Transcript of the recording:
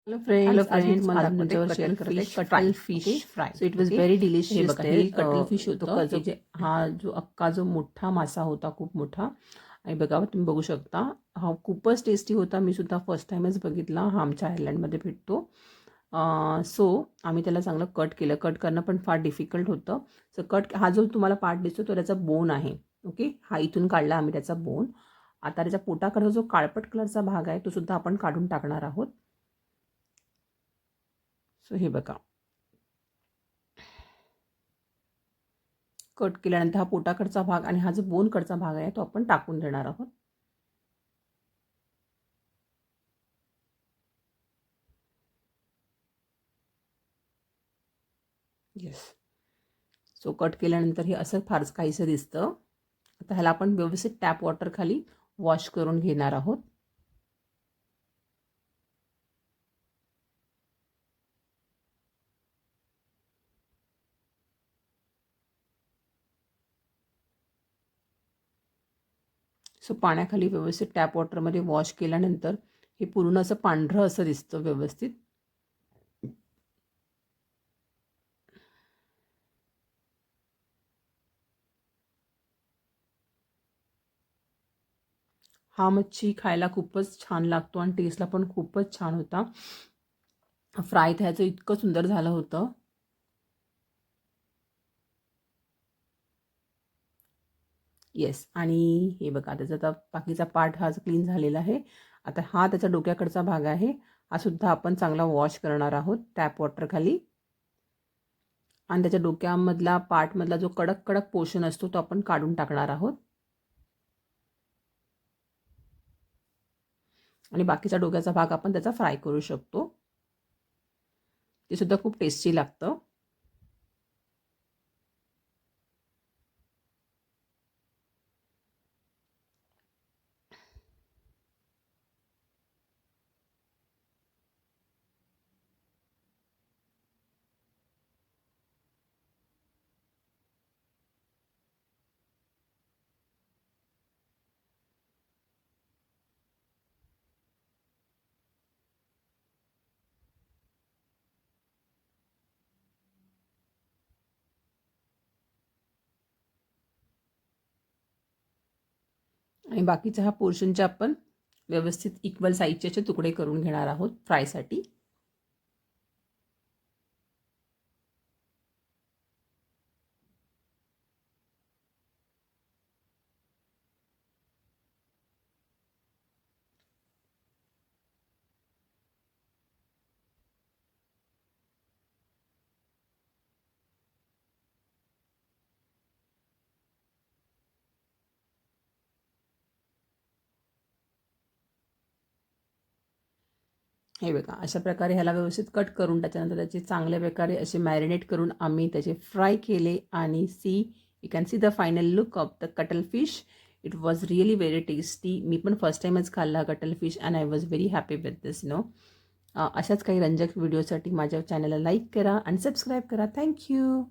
Hello आज मी friends, तुम्हाला आज मी दाखवते तुमच्यावर cuttle fish fish fry. Fry. So it was okay, very हे डिलिशियस बघा, हे टेस्ट. कटल फिश तो होतं. हे जे हा जो अख्खा जो मोठा मासा होता, खूप मोठा. आणि बघा, तुम्ही बघू शकता, हा खूपच टेस्टी होता. मी सुद्धा फर्स्ट टाइमच बघितला. हा आमच्या आयर्लंडमध्ये भेटतो. सो आम्ही त्याला चांगलं कट केलं. कट करणं पण फार डिफिकल्ट होतं. सो हा जो तुम्हाला पार्ट दिसतो तो त्याचा बोन आहे. ओके, हा इथून काढला आम्ही त्याचा बोन. आता त्याच्या पोटाकडचा जो काळपट कलरचा भाग आहे तो सुद्धा आपण काढून टाकणार आहोत. सो हे बघा, कट केल्यानंतर हा पोटाकडचा भाग आणि हा जो बोनकडचा भाग आहे तो आपण टाकून देणार आहोत. येस. सो कट केल्यानंतर हे असं फारच काहीसं दिसतं. आता ह्याला आपण व्यवस्थित टॅप वॉटर खाली वॉश करून घेणार आहोत. सो पाण्याखाली व्यवस्थित टॅप वॉटरमध्ये वॉश केल्यानंतर हे पूर्ण असं पांढरं असं दिसतं व्यवस्थित. हा मच्छी खायला खूपच छान लागतो आणि टेस्टला पण खूपच छान होता. फ्राय त्याचं इतकं सुंदर झालं होतं. येस. आणि हे बघा, त्याचा आता बाकीचा पार्ट हा क्लीन झालेला आहे. आता हा त्याचा डोक्याकडचा भाग आहे. हा सुद्धा आपण चांगला वॉश करणार आहोत टॅप वॉटर खाली. आणि त्याच्या डोक्यामधला पार्टमधला जो कडक कडक पोर्शन असतो तो आपण काढून टाकणार आहोत. आणि बाकीचा डोक्याचा भाग आपण त्याचा फ्राय करू शकतो. ते सुद्धा खूप टेस्टी लागतं. आणि बाकीच्या ह्या पोर्शनचे आपण व्यवस्थित इक्वल साईजचे तुकडे करून घेणार आहोत फ्रायसाठी. हे बघा, अशा प्रकारे ह्याला व्यवस्थित कट करून त्याच्यानंतर त्याचे चांगल्या प्रकारे असे मॅरिनेट करून आम्ही त्याचे फ्राय केले. आणि you can see the final look of the cuttlefish. It was really very tasty. मी पण फर्स्ट टाईमच खाल्ला cuttlefish and I was very happy with this अशाच काही रंजक व्हिडिओसाठी माझ्या चॅनलला लाईक करा आणि सबस्क्राईब करा. थँक्यू.